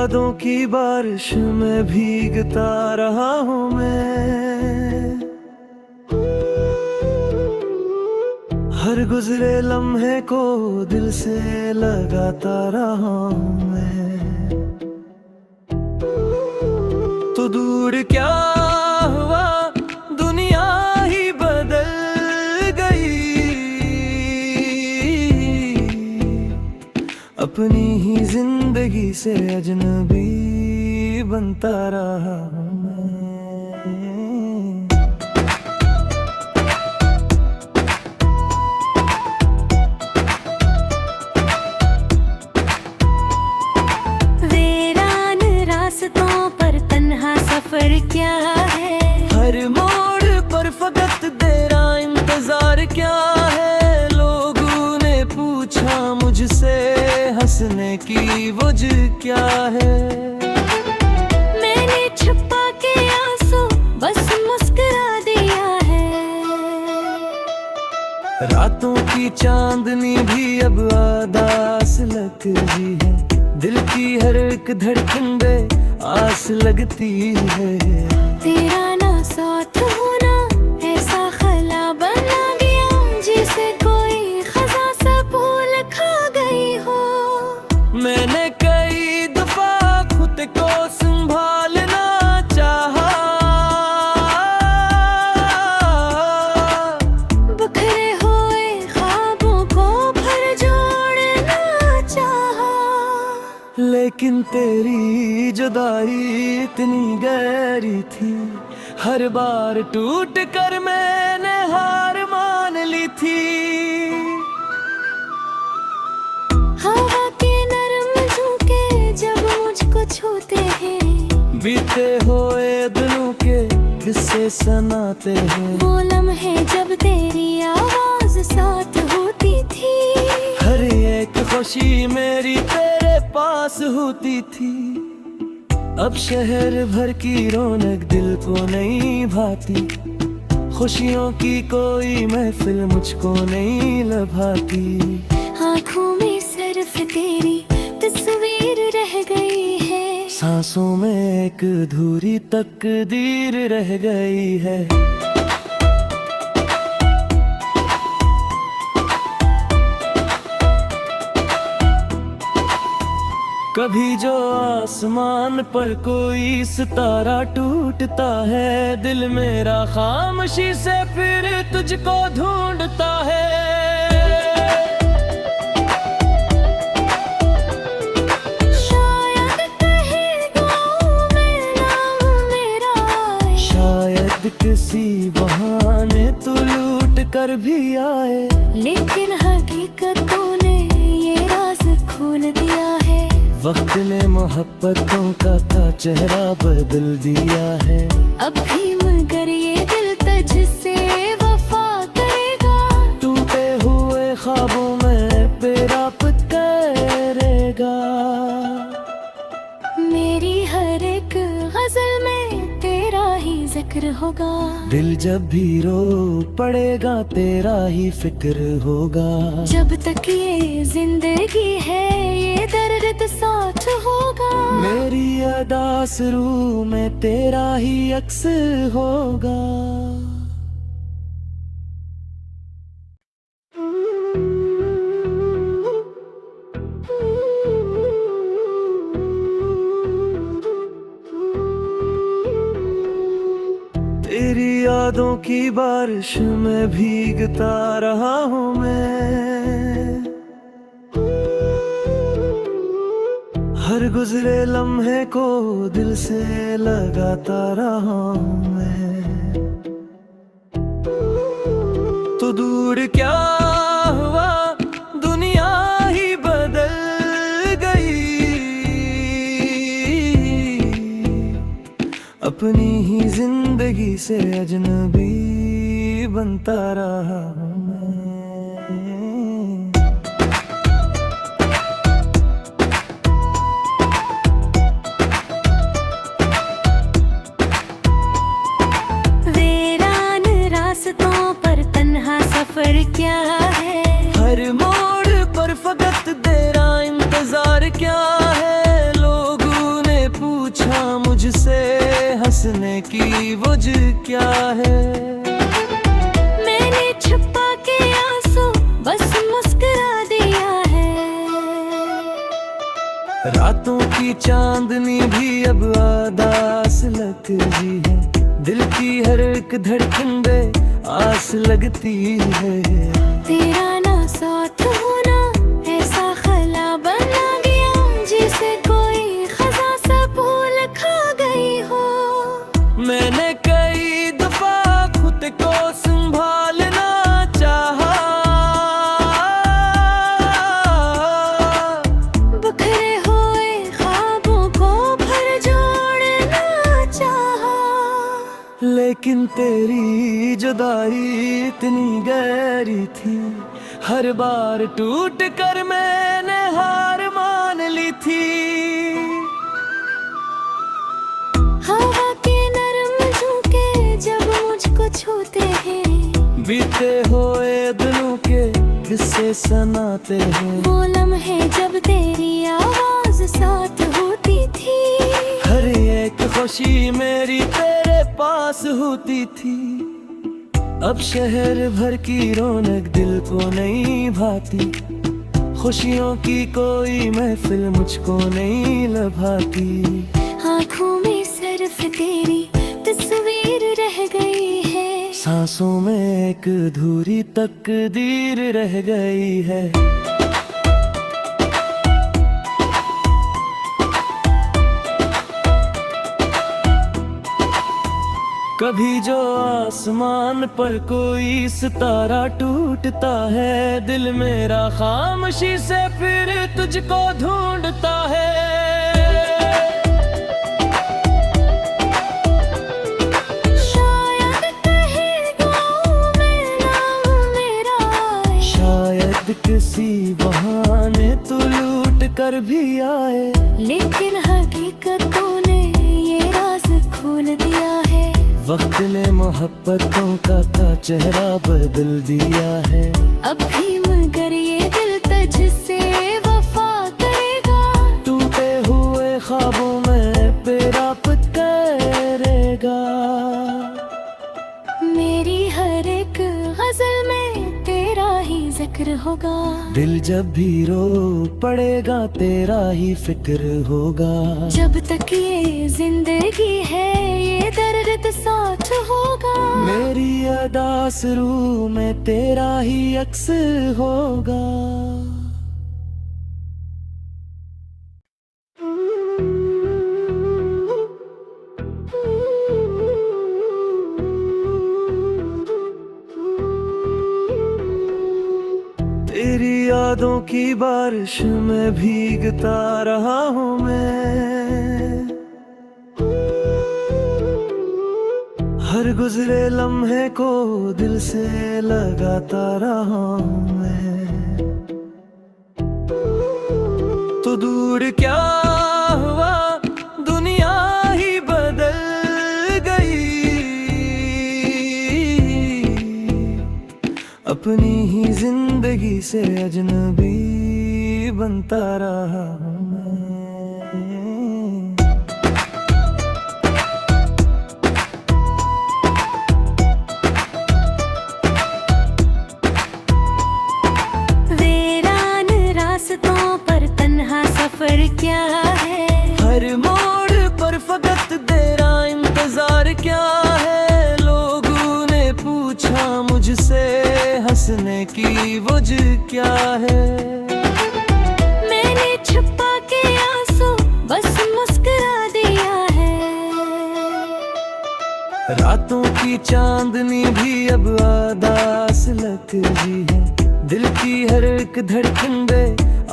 यादों की बारिश में भीगता रहा हूँ मैं। हर गुजरे लम्हे को दिल से लगाता रहा हूँ मैं। तो दूर क्या हुआ, दुनिया ही बदल गई। अपनी ही जिंदगी से अजनबी बनता रहा हूँ मैं। वीरान रास्तों पर तन्हा सफर क्या है, हर मोड़ पर फकत तेरा इंतजार क्या है। लोगों ने पूछा मुझसे हंसने की वजह क्या है। मैंने छुपा के आंसू बस मुस्कुरा दिया है। रातों की चांदनी भी अब आदास लगती है। दिल की हर एक धड़कन पे आस लगती है। तेरा ना साथ होना ऐसा खला बना गया, जिसे कोई खजा सा भूल खा गई हो। मैंने कई दफा खुद को संभालना चाहा, बिखरे हुए ख्वाबों को फिर जोड़ना चाहा। लेकिन तेरी जुदाई इतनी गहरी थी। हर बार टूट कर मैंने हार मान ली थी। हवा के नरम झोंके जब मुझको छूते हैं, बीते हुए दिनों के किस्से सुनाते हैं। वो लम्हे जब तेरी आवाज साथ होती थी। हर एक खुशी मेरी तेरे पास होती थी। अब शहर भर की रौनक दिल को नहीं भाती। खुशियों की कोई महफिल मुझको नहीं लभाती। आँखों में सिर्फ तेरी तस्वीर रह गई है। सांसों में एक अधूरी तकदीर रह गई है। कभी जो आसमान पर कोई सितारा टूटता है, दिल मेरा खामोशी से फिर तुझको ढूंढता है। शायद कहीं गाँव में नाम मेरा, शायद किसी बहाने तू लूट कर भी आए। लेकिन हकीकतों ने ये राज खोल दिया है। वक्त ने मोहब्बतों का चेहरा बदल दिया है। अब भी मगर ये दिल तुझसे वफा करेगा। टूटे हुए ख्वाबों में बेरापत करेगा। मेरी हर एक गजल में तेरा ही जिक्र होगा। दिल जब भी रो पड़ेगा तेरा ही फिक्र होगा। जब तक ये जिंदगी है ये दर्द साथ होगा। मेरी अदास रूह में तेरा ही अक्स होगा। तेरी यादों की बारिश में भीगता रहा हूँ मैं। हर गुजरे लम्हे को दिल से लगाता रहा हूँ मैं। तो दूर क्या हुआ, दुनिया ही बदल गई। अपनी ही जिंदगी से अजनबी बनता रहा हूँ मैं। सफर क्या है, हर मोड़ पर फकत तेरा इंतजार क्या है। लोगों हंसने की वजह क्या है। मैंने छुपा के आंसू बस मुस्कुरा दिया है। रातों की चांदनी भी अब आदास लगती है, दिल की हर एक धड़कन पे आस लगती है। तेरा ना साथ होना ऐसा खला बना गया, जिसे कोई खजा सा भूल खा गई हो। मैंने कई दफा खुद को संभालना चाहा, बिखरे हुए ख्वाबों को फिर जोड़ना चाहा, लेकिन तेरी जुदाई इतनी गहरी थी, हर बार टूट कर मैंने हार मान ली थी। हवा के नरम झोंके जब मुझको छूते हैं, बीते हुए दिनों के किस्से सुनाते हैं। वो लम्हे जब तेरी आवाज साथ होती थी, हर एक खुशी मेरी तेरे पास होती थी। अब शहर भर की रौनक दिल को नहीं भाती, खुशियों की कोई महफिल मुझको नहीं लभाती। आँखों में सिर्फ तेरी तस्वीर रह गई है, सांसों में एक अधूरी तकदीर रह गई है। कभी जो आसमान पर कोई सितारा टूटता है, दिल मेरा खामोशी से फिर तुझको ढूंढता है। शायद कहीं गाँव में नाम मेरा आए, शायद किसी बहाने तू लूट कर भी आए, लेकिन हकीकतों ने ये राज खोल दिया है। वक्त ने मोहब्बतों का चेहरा बदल दिया है। अब भी मगर ये दिल तुझसे वफा करेगा, टूटे हुए ख्वाबों में पेरापत करेगा। मेरी हर एक गजल में तेरा ही जिक्र होगा। दिल जब भी रो पड़ेगा तेरा ही फिक्र होगा। जब तक ये जिंदगी है ये दर्द साथ होगा। मेरी अदास रूह में तेरा ही अक्स होगा। तेरी यादों की बारिश में भीगता रहा हूँ मैं, हर गुजरे लम्हे को दिल से लगाता रहा हूँ मैं। तो दूर क्या हुआ दुनिया ही बदल गई, अपनी ही जिंदगी से अजनबी बनता रहा हूँ मैं। वीरान रास्तों पर तन्हा सफर क्या है, हर मोड़ पर फकत तेरा इंतजार क्या है। लोगों ने पूछा मुझसे हंसने की वजह क्या है। मैंने छुपा के आंसू बस मुस्कुरा दिया है। रातों की चांदनी भी अब आदास लगती है, दिल की हर एक धड़कन पे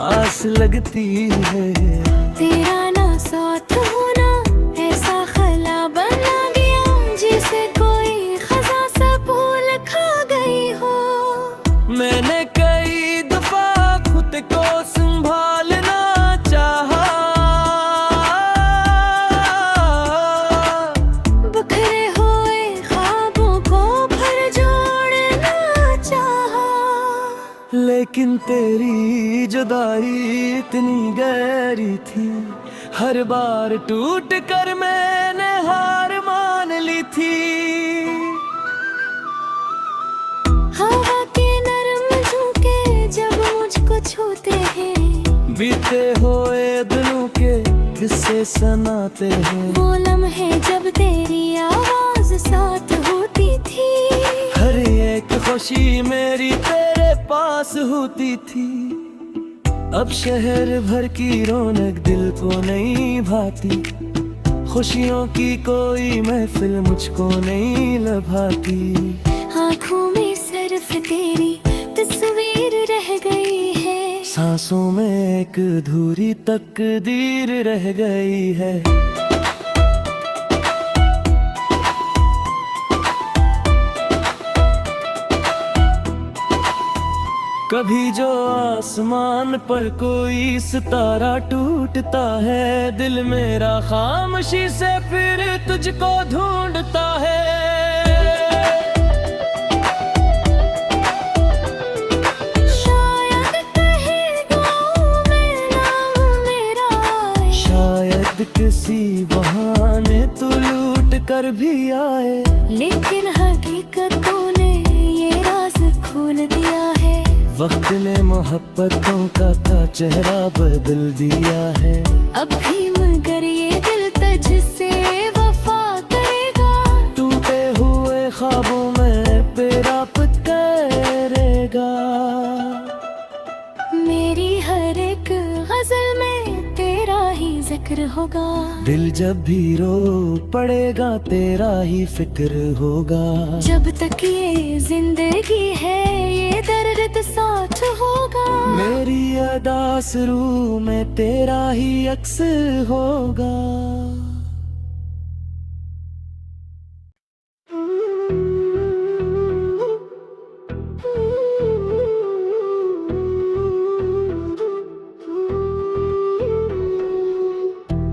आस लगती है। तेरा ना साथ होना ऐसा खला बना गया, जिसे कोई खजा सा भूल खा गई हो। मैंने कई दफा खुद को संभालना चाहा, बिखरे हुए ख्वाबों को फिर जोड़ना चाहा, लेकिन तेरी जुदाई इतनी गहरी थी, हर बार टूट कर मैंने हार बीते हुए दिनों के किस्से सुनाते हैं। वो लम्हे जब तेरी आवाज साथ होती थी, हर एक खुशी मेरी तेरे पास होती थी। अब शहर भर की रौनक दिल को नहीं भाती, खुशियों की कोई महफिल मुझको नहीं लभाती। आँखों में सिर्फ तेरी तस्वीर रह गई है, सांसों में एक अधूरी तकदीर रह गई है। कभी जो आसमान पर कोई सितारा टूटता है, दिल मेरा खामोशी से फिर तुझको ढूंढता है। किसी बहाने तू लूट कर भी आए, लेकिन हकीकतों ने ये राज खोल दिया है। वक्त ने मोहब्बतों का चेहरा बदल दिया है। अब भी मगर ये दिल तुझसे वफा करेगा, टूटे हुए ख्वाबों में तेरा करेगा। मेरी हर एक गजल में तेरा ही जिक्र होगा, दिल जब भी रो पड़ेगा तेरा ही फिक्र होगा। जब तक ये जिंदगी है ये दर्द साथ होगा, मेरी अदास रूह में तेरा ही अक्स होगा।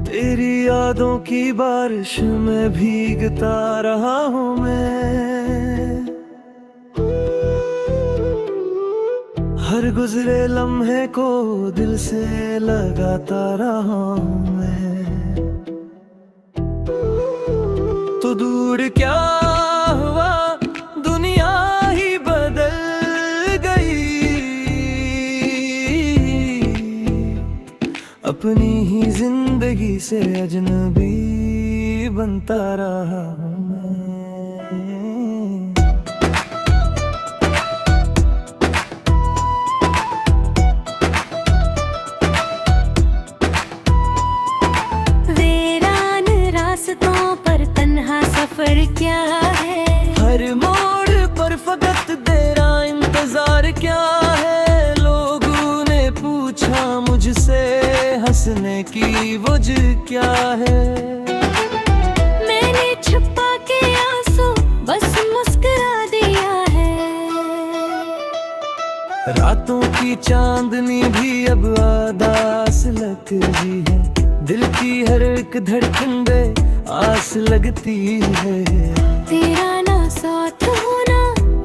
तेरी यादों की बारिश में भीगता रहा हूँ मैं, हर गुजरे लम्हे को दिल से लगाता रहा हूँ मैं। तो दूर क्या हुआ, दुनिया ही बदल गई, अपनी ही जिंदगी से अजनबी बनता रहा हूँ मैं। वीरान रास्तों पर तन्हा सफर क्या है, हर मोड़ पर फकत तेरा इंतजार क्या है। लोगों ने पूछा मुझसे हंसने की वजह क्या है, मैंने छुपा के आंसू बस मुस्कुरा दिया है। रातों की चांदनी भी अब आदास लगती है, दिल की हर एक धड़कन पे आस लगती है। तेरा ना साथ होना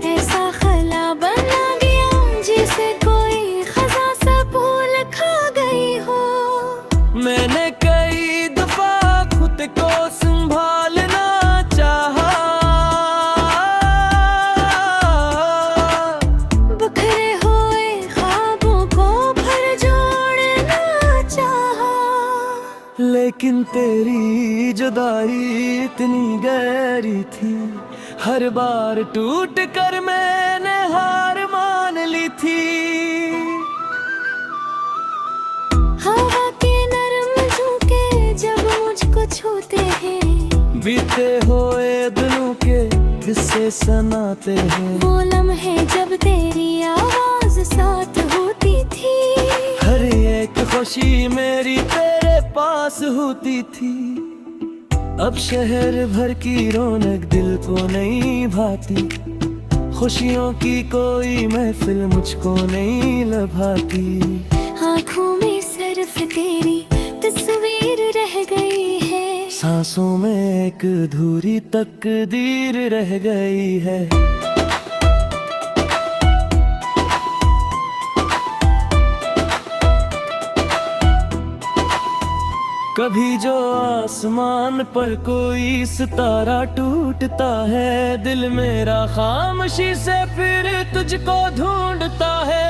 ऐसा खला बना गया, जिसे कोई खजा सा भूल खा गई हो। मैंने कई दफा खुद को संभालना चाहा, बिखरे हुए ख्वाबों को फिर जोड़ना चाहा, लेकिन तेरी जुदाई इतनी गहरी थी, हर बार टूट कर मैंने हार मान ली थी। हवा के नरम झोंके जब मुझको छूते हैं, बीते हुए दिनों के किस्से सुनाते हैं। वो लम्हे जब तेरी आवाज साथ होती थी, हर एक खुशी मेरी तेरे पास होती थी। अब शहर भर की रौनक दिल को नहीं भाती, खुशियों की कोई महफिल मुझको नहीं लभाती। आँखों में सिर्फ तेरी तस्वीर रह गई है, सांसों में एक अधूरी तकदीर रह गई है। कभी जो आसमान पर कोई सितारा टूटता है, दिल मेरा खामोशी से फिर तुझको ढूंढता है।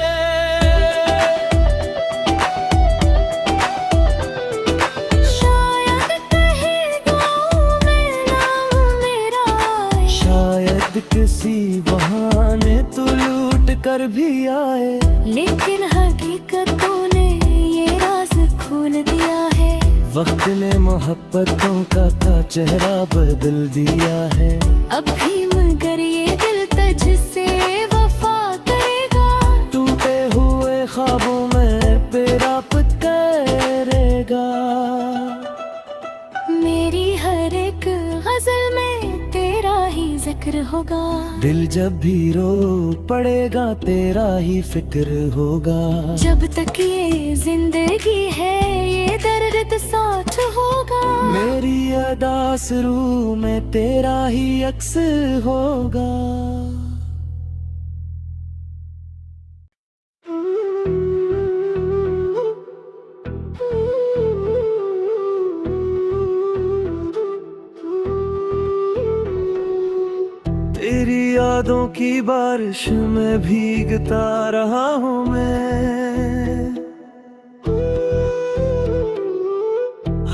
किसी बहाने तू लूट कर भी आए, लेकिन हकीकत तूने ये राज खोल दिया है। वक्त ने मोहब्बतों का चेहरा बदल दिया है। अब भी मगर ये दिल तुझसे वफा करेगा, टूटे हुए ख्वाबों में पेरापत करेगा। मेरी हर एक गजल में तेरा ही जिक्र होगा। दिल जब भी रो पड़ेगा तेरा ही फिक्र होगा। जब तक ये जिंदगी है ये दर्द साथ होगा। मेरी अदास रूह में तेरा ही अक्स होगा। तेरी यादों की बारिश में भीगता रहा हूँ मैं,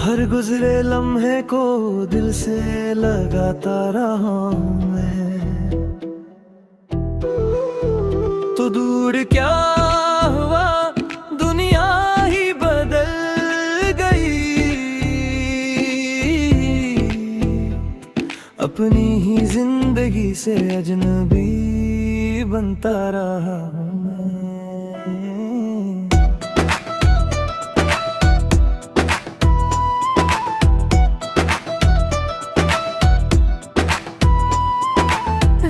हर गुजरे लम्हे को दिल से लगाता रहा हूँ मैं। तो दूर क्या हुआ दुनिया ही बदल गई, अपनी ही जिंदगी से अजनबी बनता रहा हूँ मैं।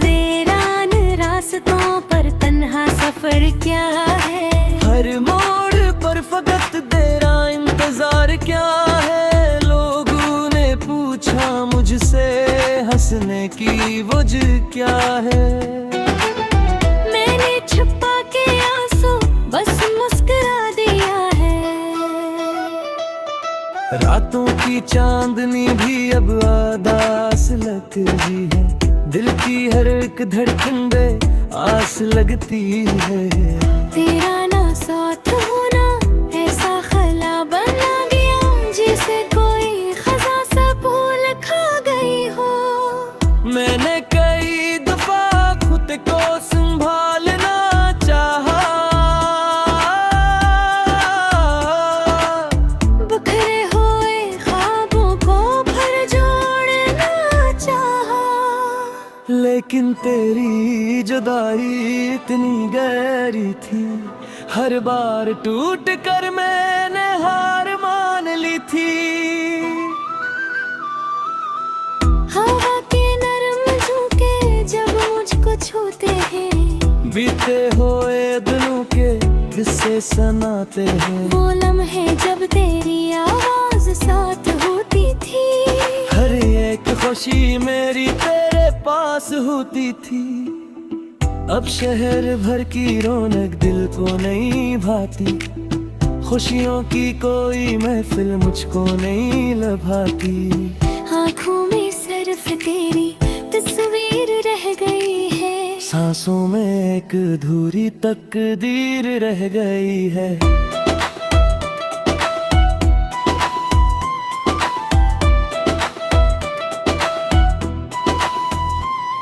वीरान रास्तों पर तन्हा सफर क्या है, हर मोड़ पर फकत तेरा इंतजार क्या है। लोगों ने पूछा मुझसे हंसने की वजह क्या है, मैंने छुपा के आंसू बस मुस्कुरा दिया है। रातों की चांदनी भी अब आदास लगती है, दिल की हर एक धड़कन पे आस लगती है। तेरा ना साथ होना ऐसा खला बना गया, जिसे कोई खजा सा भूल खा गई हो। मैंने कई दफा खुद को संभालना चाहा, बिखरे हुए ख्वाबों को भर जोड़ना चाहा, लेकिन तेरी जुदाई इतनी गहरी थी, हर बार टूट कर मैंने हार मान ली थी। हवा के नरम झोंके जब मुझको छूते हैं, बीते हुए दिनों के किस्से सुनाते हैं। वो लम्हे जब तेरी आवाज साथ होती थी, हर एक खुशी मेरी तेरे पास होती थी। अब शहर भर की रौनक दिल को नहीं भाती, खुशियों की कोई महफिल मुझको नहीं लभाती। आँखों में सिर्फ तेरी तस्वीर रह गई है, सांसों में एक अधूरी तकदीर रह गई है।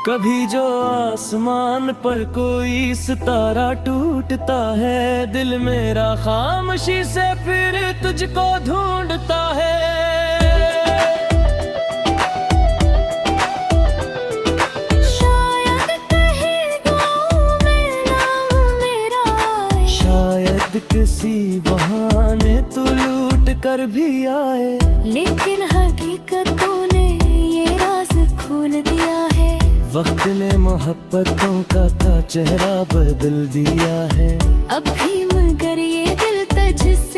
कभी जो आसमान पर कोई सितारा टूटता है, दिल मेरा खामोशी से फिर तुझको ढूंढता है। शायद कहीं गाँव में नाम मेरा आए, शायद किसी बहाने तू लूट कर भी आए, लेकिन हकीकत तूने ये राज खोल दिया है। वक्त ने मोहब्बतों का चेहरा बदल दिया है। अब भी मगर ये दिल तुझसे